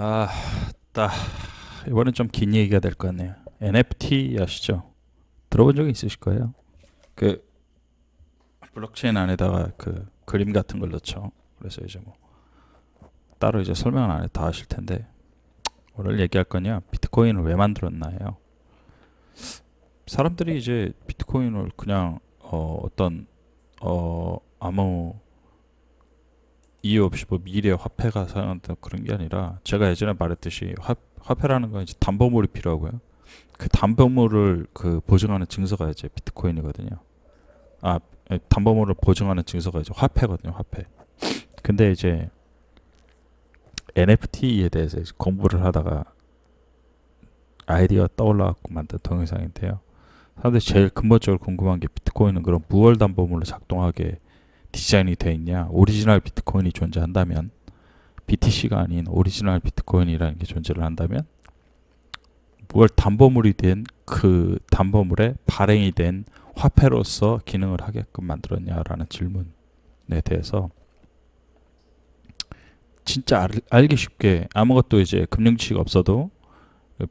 아, 따 이번엔 좀 긴 얘기가 될 것 같네요. NFT 아시죠? 들어본 적이 있으실 거예요. 그 블록체인 안에다가 그 그림 같은 걸 넣죠. 그래서 이제 뭐 따로 이제 설명은 안 해도 다 아실 텐데 오늘 얘기할 거냐? 비트코인을 왜 만들었나요? 사람들이 이제 비트코인을 그냥 어떤 아무 이유 없이 뭐 미래 화폐가 사용한다 그런 게 아니라 제가 예전에 말했듯이 화폐라는 건 이제 담보물이 필요하고요. 그 담보물을 그 보증하는 증서가 이제 비트코인이거든요. 아, 담보물을 보증하는 증서가 이제 화폐거든요, 화폐. 근데 이제 NFT에 대해서 이제 공부를 하다가 아이디어가 떠올라갖고 만든 동영상인데요. 사람들이 제일 근본적으로 궁금한 게 비트코인은 그런 무월 담보물로 작동하게 디자인이 되어 있냐? 오리지널 비트코인이 존재한다면 BTC가 아닌 오리지널 비트코인이라는 게 존재를 한다면 무월 담보물이 된 그 담보물에 발행이 된 화폐로서 기능을 하게끔 만들었냐라는 질문에 대해서 진짜 알기 쉽게 아무것도 이제 금융 지식 없어도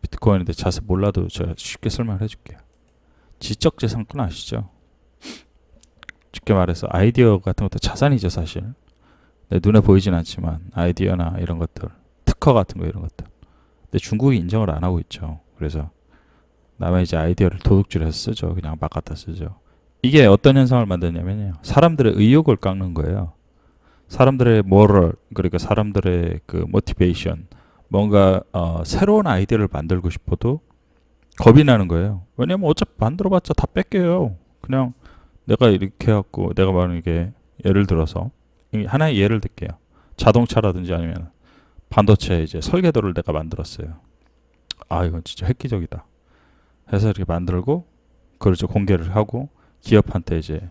비트코인에 대해 자세히 몰라도 제가 쉽게 설명을 해줄게요. 지적재산권 아시죠? 쉽게 말해서 아이디어 같은 것도 자산이죠, 사실. 내 눈에 보이진 않지만 아이디어나 이런 것들, 특허 같은 거 이런 것들. 근데 중국이 인정을 안 하고 있죠. 그래서 남의 이제 아이디어를 도둑질해서 쓰죠. 그냥 막 갖다 쓰죠. 이게 어떤 현상을 만드냐면요. 사람들의 의욕을 깎는 거예요. 사람들의 모럴, 그러니까 사람들의 그 모티베이션, 뭔가 새로운 아이디어를 만들고 싶어도 겁이 나는 거예요. 왜냐면 어차피 만들어봤자 다 뺏겨요. 그냥 내가 이렇게 해갖고 내가 만약에 예를 들어서 하나의 예를 들게요. 자동차라든지 아니면 반도체 이제 설계도를 내가 만들었어요. 아, 이건 진짜 획기적이다 해서 이렇게 만들고 그걸 이제 공개를 하고 기업한테 이제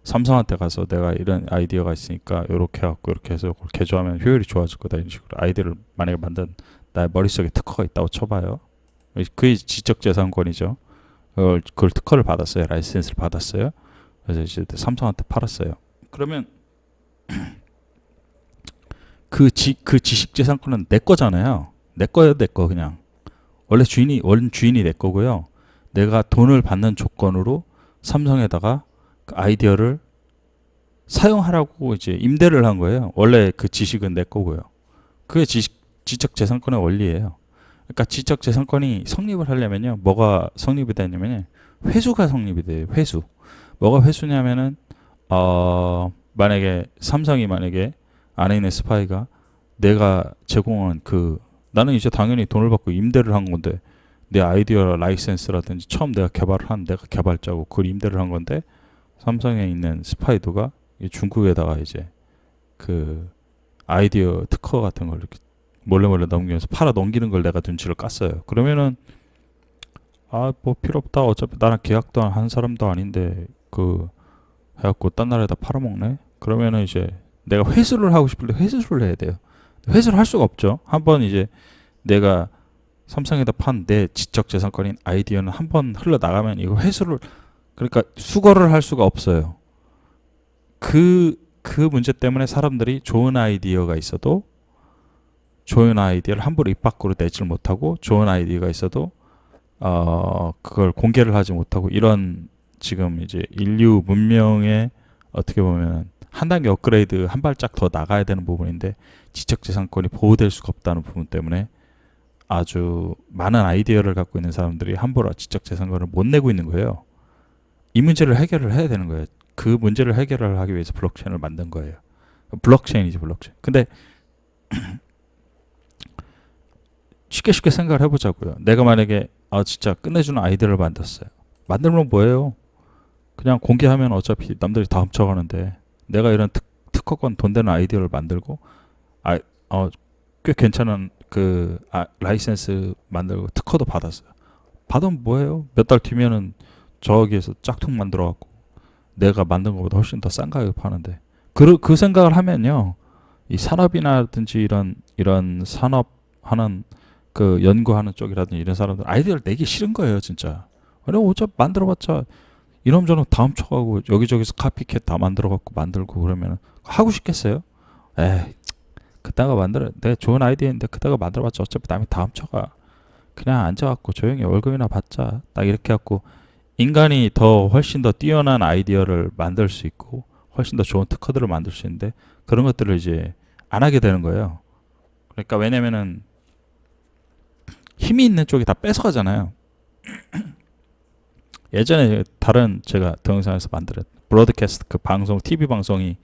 삼성한테 가서 내가 이런 아이디어가 있으니까 이렇게 해갖고 이렇게 해서 그걸 개조하면 효율이 좋아질 거다 이런 식으로 아이디어를 만약에 만든 나의 머릿속에 특허가 있다고 쳐봐요. 그게 지적재산권이죠. 그걸 특허를 받았어요. 라이센스를 받았어요. 그래서 이제 삼성한테 팔았어요. 그러면 그 지식재산권은 내 거잖아요. 내 거예요, 내 거 그냥. 원 주인이 내 거고요. 내가 돈을 받는 조건으로 삼성에다가 그 아이디어를 사용하라고 이제 임대를 한 거예요. 원래 그 지식은 내 거고요. 그게 지적재산권의 원리예요. 그러니까 지적재산권이 성립을 하려면요. 뭐가 성립이 되냐면요. 회수가 성립이 돼요. 회수. 뭐가 회수냐면은 만약에 삼성이 만약에 안에 있는 스파이가 내가 제공한 그 나는 이제 당연히 돈을 받고 임대를 한 건데 내 아이디어 라이센스라든지 처음 내가 개발을 한 내가 개발자고 그걸 임대를 한 건데 삼성에 있는 스파이도가 중국에다가 이제 그 아이디어 특허 같은 걸 이렇게 몰래 넘기면서 팔아 넘기는 걸 내가 눈치를 깠어요. 그러면은 뭐 필요 없다. 어차피 나랑 계약도 한 사람도 아닌데 그 해갖고 딴 나라에다 팔아먹네. 그러면은 이제 내가 회수를 하고 싶을 때 회수를 해야 돼요. 회수를 할 수가 없죠. 한번 이제 내가 삼성에다 판 내 지적재산권인 아이디어는 한번 흘러나가면 이거 회수를 그러니까 수거를 할 수가 없어요. 그 문제 때문에 사람들이 좋은 아이디어가 있어도 좋은 아이디어를 함부로 입 밖으로 내질 못하고 좋은 아이디어가 있어도 그걸 공개를 하지 못하고 이런 지금 이제 인류 문명의 어떻게 보면 한 단계 업그레이드 한 발짝 더 나가야 되는 부분인데 지적재산권이 보호될 수가 없다는 부분 때문에 아주 많은 아이디어를 갖고 있는 사람들이 함부로 지적재산권을 못 내고 있는 거예요. 이 문제를 해결을 해야 되는 거예요. 그 문제를 해결을 하기 위해서 블록체인을 만든 거예요. 블록체인이지 블록체인. 근데 쉽게 생각을 해보자고요. 내가 만약에 진짜 끝내주는 아이디어를 만들었어요. 만들면 뭐예요? 그냥 공개하면 어차피 남들이 다 훔쳐가는데 내가 이런 특허권 돈 되는 아이디어를 만들고 꽤 괜찮은 그 라이센스 만들고 특허도 받았어요. 받으면 뭐예요? 몇 달 뒤면은 저기에서 짝퉁 만들어 갖고 내가 만든 것보다 훨씬 더 싼 가격에 파는데 그 생각을 하면요. 이 산업이나든지 이런 산업하는 그 연구하는 쪽이라든지 이런 사람들 아이디어를 내기 싫은 거예요, 진짜. 왜냐면 어차피 만들어봤자 이놈저놈 다 훔쳐가고 여기저기서 카피캣 다 만들어갖고 만들고 그러면 하고 싶겠어요? 에이, 그따가 만들어, 내가 좋은 아이디어인데 그따가 만들어봤자 어차피 남이 다 훔쳐가. 그냥 앉아갖고 조용히 월급이나 받자. 딱 이렇게 해갖고 인간이 더 훨씬 더 뛰어난 아이디어를 만들 수 있고 훨씬 더 좋은 특허들을 만들 수 있는데 그런 것들을 이제 안 하게 되는 거예요. 그러니까 왜냐면은 힘이 있는 쪽이 다 뺏어가잖아요. 예전에 다른 제가 동영상에서 만들었 브로드캐스트 그 방송 TV 방송이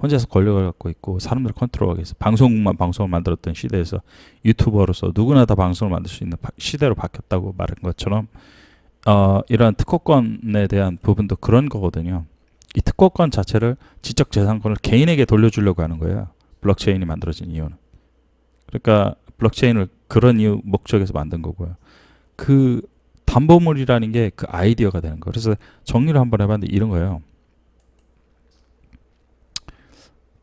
혼자서 권력을 갖고 있고 사람들을 컨트롤하기 위해서 방송국만 방송을 만들었던 시대에서 유튜버로서 누구나 다 방송을 만들 수 있는 시대로 바뀌었다고 말한 것처럼 이러한 특허권에 대한 부분도 그런 거거든요. 이 특허권 자체를 지적재산권을 개인에게 돌려주려고 하는 거예요. 블록체인이 만들어진 이유는. 그러니까 블록체인을 그런 이유 목적에서 만든 거고요. 그 담보물이라는 게 그 아이디어가 되는 거예요. 그래서 정리를 한번 해봤는데 이런 거예요.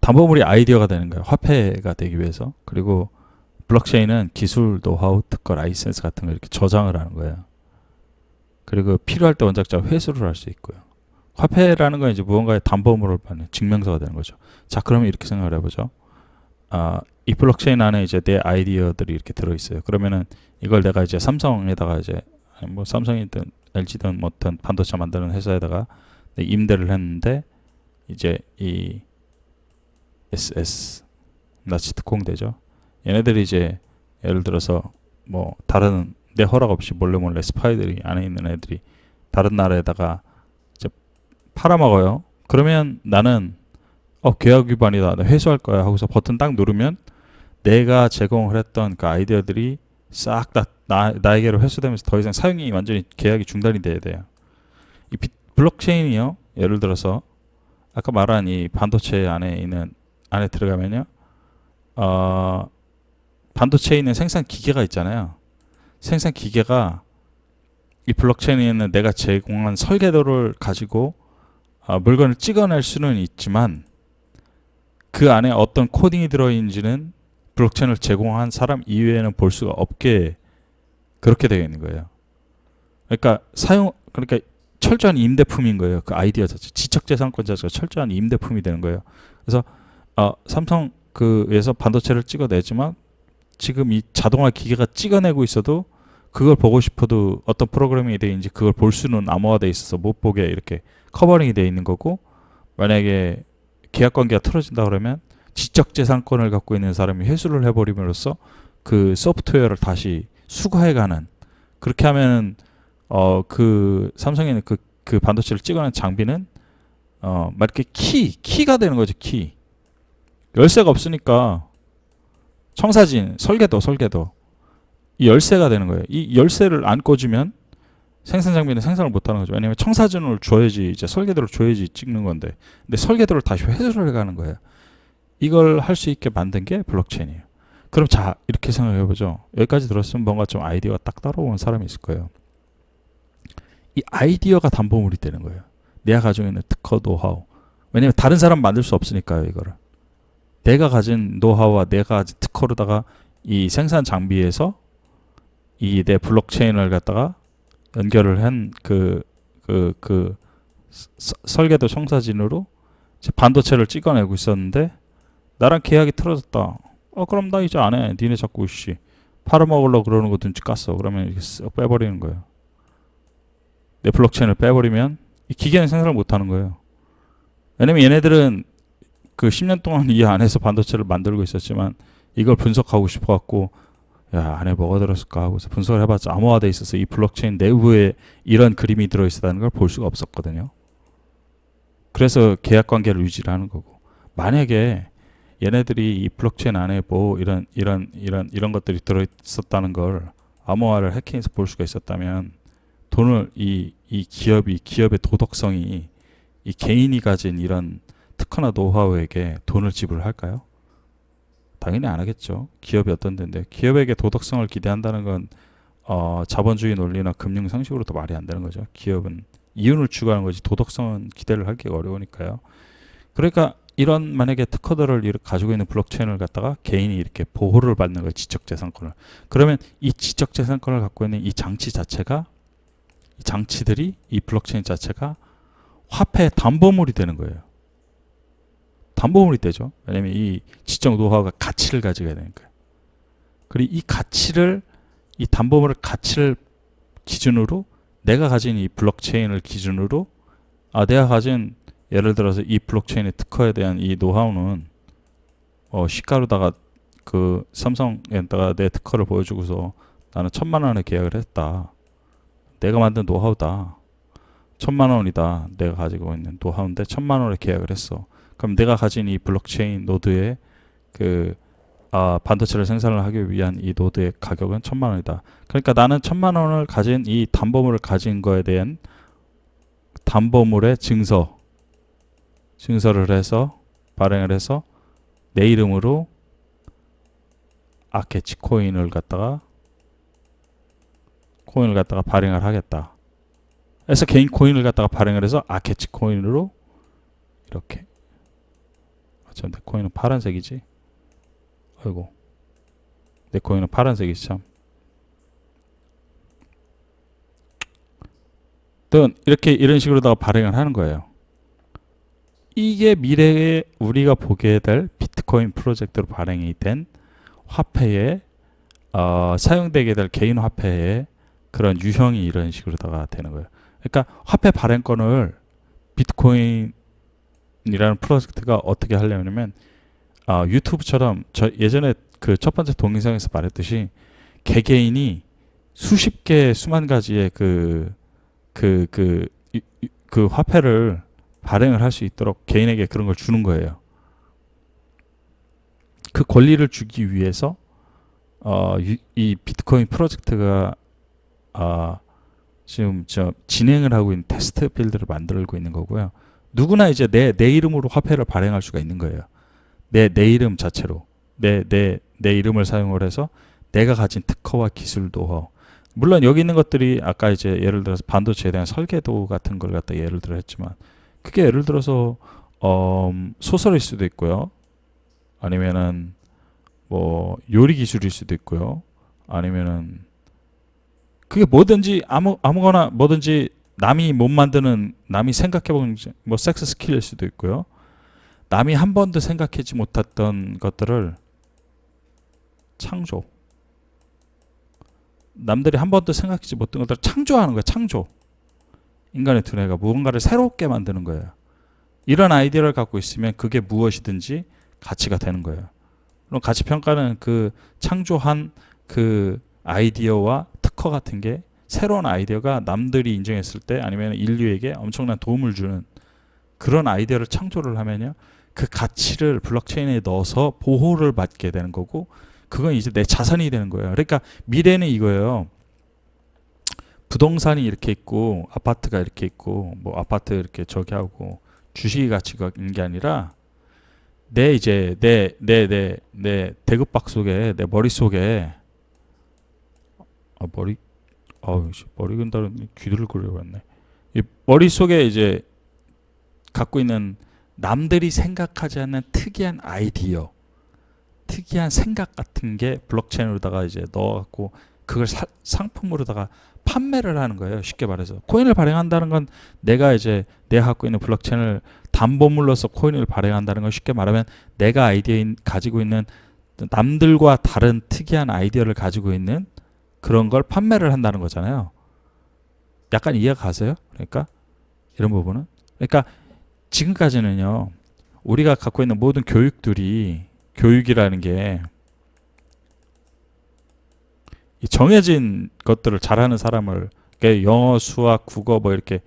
담보물이 아이디어가 되는 거예요. 화폐가 되기 위해서. 그리고 블록체인은 기술, 노하우, 특허, 라이센스 같은 거 이렇게 저장을 하는 거예요. 그리고 필요할 때 원작자가 회수를 할 수 있고요. 화폐라는 건 이제 무언가의 담보물을 받는 증명서가 되는 거죠. 자, 그러면 이렇게 생각을 해보죠. 이 블록체인 안에 이제 내 아이디어들이 이렇게 들어있어요. 그러면은 이걸 내가 이제 삼성에다가 이제 뭐 삼성이든 LG든 뭐든 반도체 만드는 회사에다가 임대를 했는데 이제 이 SS 나치특공대죠. 얘네들이 이제 예를 들어서 뭐 다른 내 허락 없이 몰래 스파이들이 안에 있는 애들이 다른 나라에다가 이제 팔아먹어요. 그러면 나는 계약 위반이다. 나 회수할 거야 하고서 버튼 딱 누르면 내가 제공을 했던 그 아이디어들이 싹 다 나에게로 회수되면서 더 이상 사용이 완전히 계약이 중단이 돼야 돼요. 이 블록체인이요. 예를 들어서 아까 말한 이 반도체 안에 들어가면요. 반도체에 있는 생산 기계가 있잖아요. 생산 기계가 이 블록체인에 있는 내가 제공한 설계도를 가지고 물건을 찍어낼 수는 있지만 그 안에 어떤 코딩이 들어있는지는 블록체인을 제공한 사람 이외에는 볼 수가 없게 그렇게 되어 있는 거예요. 그러니까 철저한 임대품인 거예요. 그 아이디어 자체, 지적재산권 자체가 철저한 임대품이 되는 거예요. 그래서 삼성 그에서 반도체를 찍어내지만 지금 이 자동화 기계가 찍어내고 있어도 그걸 보고 싶어도 어떤 프로그래밍이 되어 있는지 그걸 볼 수는 암호화되어 있어서 못 보게 이렇게 커버링이 되어 있는 거고, 만약에 계약관계가 틀어진다 그러면 지적재산권을 갖고 있는 사람이 회수를 해버림으로써 그 소프트웨어를 다시 수거해가는, 그렇게 하면 그 삼성에는 그 반도체를 찍어낸 장비는 막 이렇게 키가 되는 거죠. 키. 열쇠가 없으니까 청사진, 설계도 이 열쇠가 되는 거예요. 이 열쇠를 안 꽂으면 생산 장비는 생산을 못하는 거죠. 왜냐하면 청사진을 줘야지, 이제 설계도를 줘야지 찍는 건데, 근데 설계도를 다시 회수를 해가는 거예요. 이걸 할 수 있게 만든 게 블록체인이에요. 그럼 자, 이렇게 생각해 보죠. 여기까지 들었으면 뭔가 좀 아이디어가 딱 따라오는 사람이 있을 거예요. 이 아이디어가 담보물이 되는 거예요. 내가 가지고 있는 특허, 노하우. 왜냐하면 다른 사람 만들 수 없으니까요. 이거를 내가 가진 노하우와 내가 가진 특허로다가 이 생산 장비에서 이 내 블록체인을 갖다가 연결을 한 설계도 청사진으로 반도체를 찍어내고 있었는데 나랑 계약이 틀어졌다. 그럼 나 이제 안 해. 니네 자꾸 팔아먹으려고 그러는 거 눈치 깠어. 그러면 이렇게 쓱 빼버리는 거예요. 내 블록체인을 빼버리면 이 기계는 생산을 못하는 거예요. 왜냐면 얘네들은 그 10년 동안 이 안에서 반도체를 만들고 있었지만 이걸 분석하고 싶어갖고 야, 안에 뭐가 들었을까 하고서 분석을 해봤자 암호화돼 있어서 이 블록체인 내부에 이런 그림이 들어있다는 걸 볼 수가 없었거든요. 그래서 계약 관계를 유지를 하는 거고, 만약에 얘네들이 이 블록체인 안에 뭐 이런 것들이 들어있었다는 걸 암호화를 해킹해서 볼 수가 있었다면 돈을 이 기업의 도덕성이 이 개인이 가진 이런 특허나 노하우에게 돈을 지불할까요? 당연히 안 하겠죠. 기업이 어떤 데인데, 기업에게 도덕성을 기대한다는 건 자본주의 논리나 금융 상식으로도 말이 안 되는 거죠. 기업은 이윤을 추구하는 거지 도덕성은 기대를 하기가 어려우니까요. 그러니까 이런 만약에 특허들을 가지고 있는 블록체인을 갖다가 개인이 이렇게 보호를 받는 거예요. 지적재산권을. 그러면 이 지적재산권을 갖고 있는 이 장치 자체가, 이 장치들이, 이 블록체인 자체가 화폐의 담보물이 되는 거예요. 담보물이 되죠. 왜냐면 이 지적 노하우가 가치를 가지게 되니까. 그리고 이 가치를, 이 담보물의 가치를 기준으로, 내가 가진 이 블록체인을 기준으로, 내가 가진 예를 들어서 이 블록체인의 특허에 대한 이 노하우는 시가로다가 그 삼성에다가 내 특허를 보여주고서 나는 1,000만 원에 계약을 했다. 내가 만든 노하우다. 1,000만 원이다. 내가 가지고 있는 노하우인데 1,000만 원에 계약을 했어. 그럼 내가 가진 이 블록체인 노드의 그 반도체를 생산을 하기 위한 이 노드의 가격은 1,000만 원이다. 그러니까 나는 1,000만 원을 가진 이 담보물을 가진 거에 대한 담보물의 증서를 해서 발행을 해서 내 이름으로 아케치 코인을 갖다가 발행을 하겠다. 그래서 개인 코인을 갖다가 발행을 해서 아케치 코인으로 이렇게. 참, 내 코인은 파란색이지. 아이고, 내 코인은 파란색이지 참. 이렇게 이런 식으로다가 발행을 하는 거예요. 이게 미래에 우리가 보게 될 비트코인 프로젝트로 발행이 된 화폐에 사용되게 될 개인 화폐의 그런 유형이 이런 식으로다가 되는 거예요. 그러니까 화폐 발행권을 비트코인이라는 프로젝트가 어떻게 하려면 유튜브처럼 저 예전에 그 첫 번째 동영상에서 말했듯이 개개인이 수십 개 수만 가지의 그 화폐를 발행을 할 수 있도록 개인에게 그런 걸 주는 거예요. 그 권리를 주기 위해서 이 비트코인 프로젝트가 지금 진행을 하고 있는 테스트 필드를 만들고 있는 거고요. 누구나 이제 내 이름으로 화폐를 발행할 수가 있는 거예요. 내 이름 자체로 내 이름을 사용을 해서 내가 가진 특허와 기술 노하우. 물론 여기 있는 것들이 아까 이제 예를 들어서 반도체에 대한 설계도 같은 걸 갖다 예를 들어 했지만, 그게 예를 들어서 소설일 수도 있고요. 아니면은 뭐 요리 기술일 수도 있고요. 아니면은 그게 뭐든지 아무거나 뭐든지 남이 못 만드는, 남이 생각해본 뭐 섹스 스킬일 수도 있고요. 남이 한 번도 생각하지 못했던 것들을 창조. 남들이 한 번도 생각하지 못한 것들을 창조하는 거예요. 창조. 인간의 두뇌가 무언가를 새롭게 만드는 거예요. 이런 아이디어를 갖고 있으면 그게 무엇이든지 가치가 되는 거예요. 그럼 가치평가는 그 창조한 그 아이디어와 특허 같은 게, 새로운 아이디어가 남들이 인정했을 때 아니면 인류에게 엄청난 도움을 주는 그런 아이디어를 창조를 하면요, 그 가치를 블록체인에 넣어서 보호를 받게 되는 거고, 그건 이제 내 자산이 되는 거예요. 그러니까 미래는 이거예요. 부동산이 이렇게 있고 아파트가 이렇게 있고 뭐 아파트 이렇게 저기 하고 주식이 가치가 있는 게 아니라 내 대급박 속에, 내 머릿속에 머리 근다는 귀들을 그려봤네. 이 머릿속에 이제 갖고 있는 남들이 생각하지 않는 특이한 아이디어, 특이한 생각 같은 게 블록체인으로다가 이제 넣어갖고 그걸 상품으로다가 판매를 하는 거예요. 쉽게 말해서 코인을 발행한다는 건 내가 갖고 있는 블록체인을 담보물로서 코인을 발행한다는 건, 쉽게 말하면 내가 가지고 있는 남들과 다른 특이한 아이디어를 가지고 있는 그런 걸 판매를 한다는 거잖아요. 약간 이해가 가세요? 그러니까 이런 부분은, 그러니까 지금까지는요, 우리가 갖고 있는 모든 교육이라는 게 정해진 것들을 잘하는 사람을, 영어, 수학, 국어 뭐 이렇게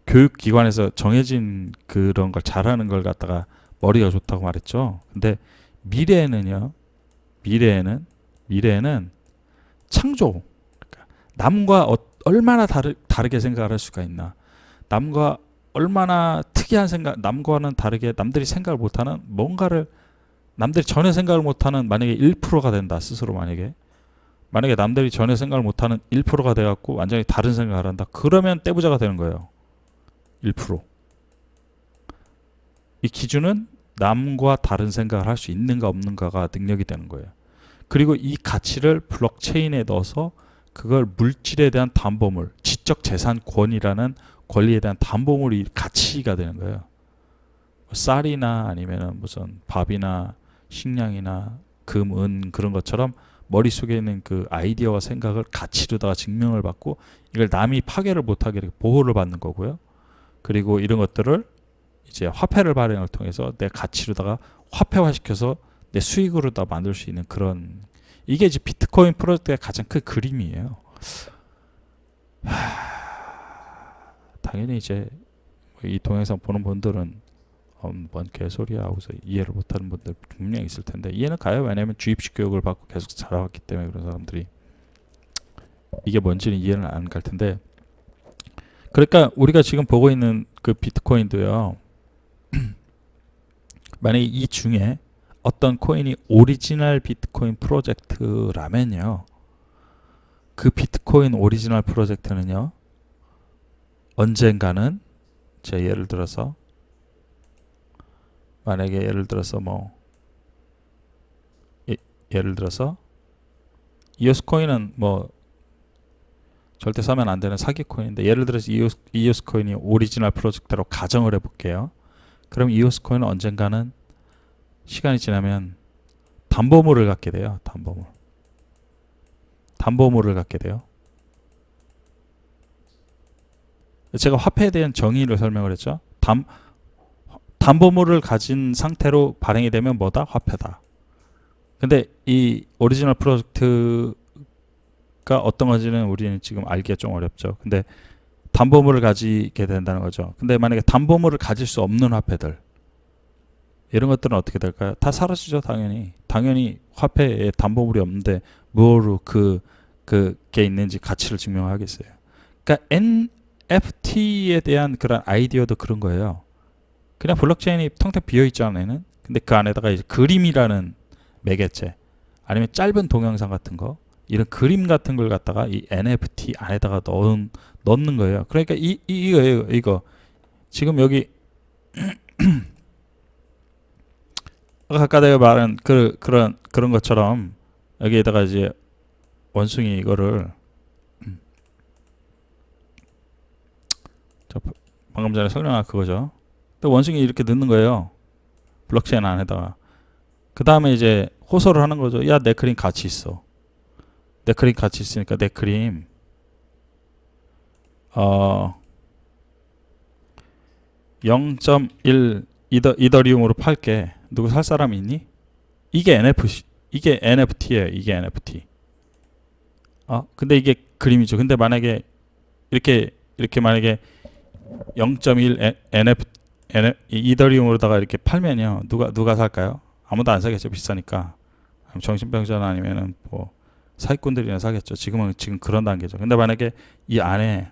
교육기관에서 정해진 그런 걸 잘하는 걸 갖다가 머리가 좋다고 말했죠. 근데 미래에는 창조. 그러니까 남과 얼마나 다르게 생각을 할 수가 있나. 남과 얼마나 특이한 생각, 남과는 다르게 남들이 생각을 못하는 뭔가를, 남들이 전혀 생각을 못하는, 만약에 1%가 된다. 스스로 만약에 남들이 전혀 생각을 못하는 1%가 돼갖고 완전히 다른 생각을 한다. 그러면 떼부자가 되는 거예요. 1%. 이 기준은 남과 다른 생각을 할 수 있는가 없는가가 능력이 되는 거예요. 그리고 이 가치를 블록체인에 넣어서 그걸 물질에 대한 담보물, 지적 재산 권이라는 권리에 대한 담보물이 가치가 되는 거예요. 쌀이나 아니면은 무슨 밥이나 식량이나 금, 은 그런 것처럼 머릿속에 있는 그 아이디어와 생각을 가치로다가 증명을 받고 이걸 남이 파괴를 못하게 이렇게 보호를 받는 거고요. 그리고 이런 것들을 이제 화폐를 발행을 통해서 내 가치로다가 화폐화시켜서 내 수익으로다 만들 수 있는 그런, 이게 이제 비트코인 프로젝트의 가장 큰 그림이에요. 당연히 이제 이 동영상 보는 분들은 뭔 개소리야 하고서 이해를 못하는 분들 분명히 있을 텐데 이해는 가요. 왜냐하면 주입식 교육을 받고 계속 자라왔기 때문에 그런 사람들이 이게 뭔지는 이해는 안 갈 텐데, 그러니까 우리가 지금 보고 있는 그 비트코인도요. 만약에 이 중에 어떤 코인이 오리지널 비트코인 프로젝트라면요, 그 비트코인 오리지널 프로젝트는요 언젠가는, 제 예를 들어서 만약에 예를 들어서 예를 들어서 이오스 코인은 뭐 절대 사면 안 되는 사기 코인인데, 예를 들어서 이오스 코인이 오리지널 프로젝트로 가정을 해볼게요. 그럼 이오스 코인은 언젠가는 시간이 지나면 담보물을 갖게 돼요. 담보물을 갖게 돼요. 제가 화폐에 대한 정의를 설명을 했죠. 담보물을 가진 상태로 발행이 되면 뭐다? 화폐다. 근데 이 오리지널 프로젝트가 어떤 건지는 우리는 지금 알기가 좀 어렵죠. 근데 담보물을 가지게 된다는 거죠. 근데 만약에 담보물을 가질 수 없는 화폐들, 이런 것들은 어떻게 될까요? 다 사라지죠. 당연히 화폐에 담보물이 없는데 뭐로 그게 있는지 가치를 증명하겠어요. 그러니까 NFT에 대한 그런 아이디어도 그런 거예요. 그냥 블록체인이 텅텅 비어있죠, 안에는. 근데 그 안에다가 이제 그림이라는 매개체, 아니면 짧은 동영상 같은 거, 이런 그림 같은 걸 갖다가 이 NFT 안에다가 넣는 거예요. 그러니까 이거 지금 여기 아까 내가 말한 그런 것처럼 여기에다가 이제 원숭이 이거를 방금 전에 설명한 그거죠. 또 원숭이 이렇게 넣는 거예요. 블록체인 안에다가. 그 다음에 이제 호소를 하는 거죠. 야, 내 그림 가치 있어. 내 그림 가치 있으니까 내 그림 0.1 이더리움으로 팔게. 누구 살 사람 있니? 이게 NFT예요. 이게 NFT. 근데 이게 그림이죠. 근데 만약에 이렇게 만약에 0.1 이더리움으로다가 이렇게 팔면요, 누가 살까요? 아무도 안 사겠죠. 비싸니까. 정신병자나 아니면은 뭐 사기꾼들이나 사겠죠. 지금 그런 단계죠. 근데 만약에 이 안에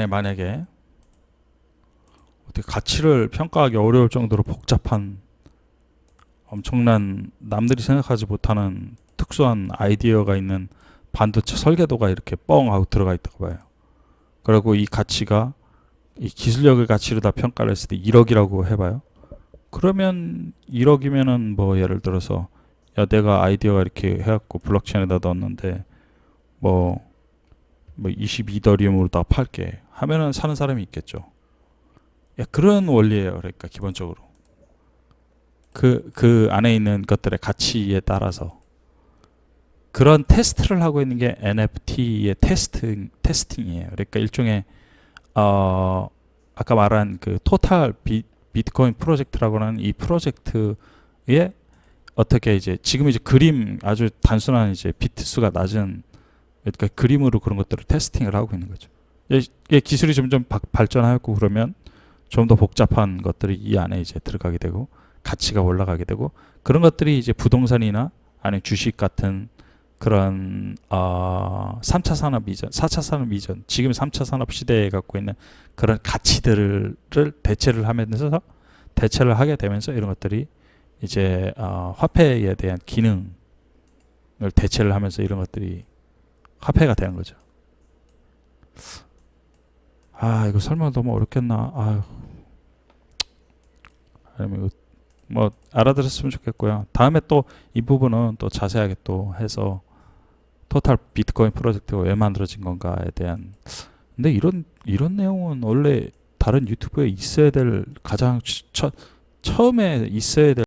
만약에 어떻게 가치를 평가하기 어려울 정도로 복잡한, 엄청난, 남들이 생각하지 못하는 특수한 아이디어가 있는 반도체 설계도가 이렇게 뻥 하고 들어가 있다고 봐요. 그리고 이 가치가 이 기술력의 가치로 다 평가를 했을 때 1억이라고 해봐요. 그러면 1억이면은 뭐 예를 들어서 야, 내가 아이디어가 이렇게 해갖고 블록체인에다 넣었는데 뭐 22더리움으로 다 팔게 하면은 사는 사람이 있겠죠. 그런 원리예요. 그러니까 기본적으로 그 안에 있는 것들의 가치에 따라서 그런 테스트를 하고 있는 게 NFT의 테스팅이에요. 그러니까 일종의 아까 말한 그 토탈 비트코인 프로젝트라고 하는 이 프로젝트에 어떻게 이제 지금 이제 그림, 아주 단순한 이제 비트 수가 낮은, 그러니까 그림으로 그런 것들을 테스팅을 하고 있는 거죠. 이게 기술이 점점 발전하고 그러면 좀 더 복잡한 것들이 이 안에 이제 들어가게 되고 가치가 올라가게 되고, 그런 것들이 이제 부동산이나 아니면 주식 같은 그런 3차 산업 이전, 4차 산업 이전, 지금 3차 산업 시대에 갖고 있는 그런 가치들을 대체를 하게 되면서 이런 것들이 이제 화폐에 대한 기능을 대체를 하면서 이런 것들이 화폐가 되는 거죠. 이거 설명 너무 어렵겠나? 아니면 이거 뭐 알아들었으면 좋겠고요. 다음에 또 이 부분은 또 자세하게 또 해서 토탈 비트코인 프로젝트가 왜 만들어진 건가에 대한 근데 이런 내용은 원래 다른 유튜브에 있어야 될 가장 처음에 있어야 될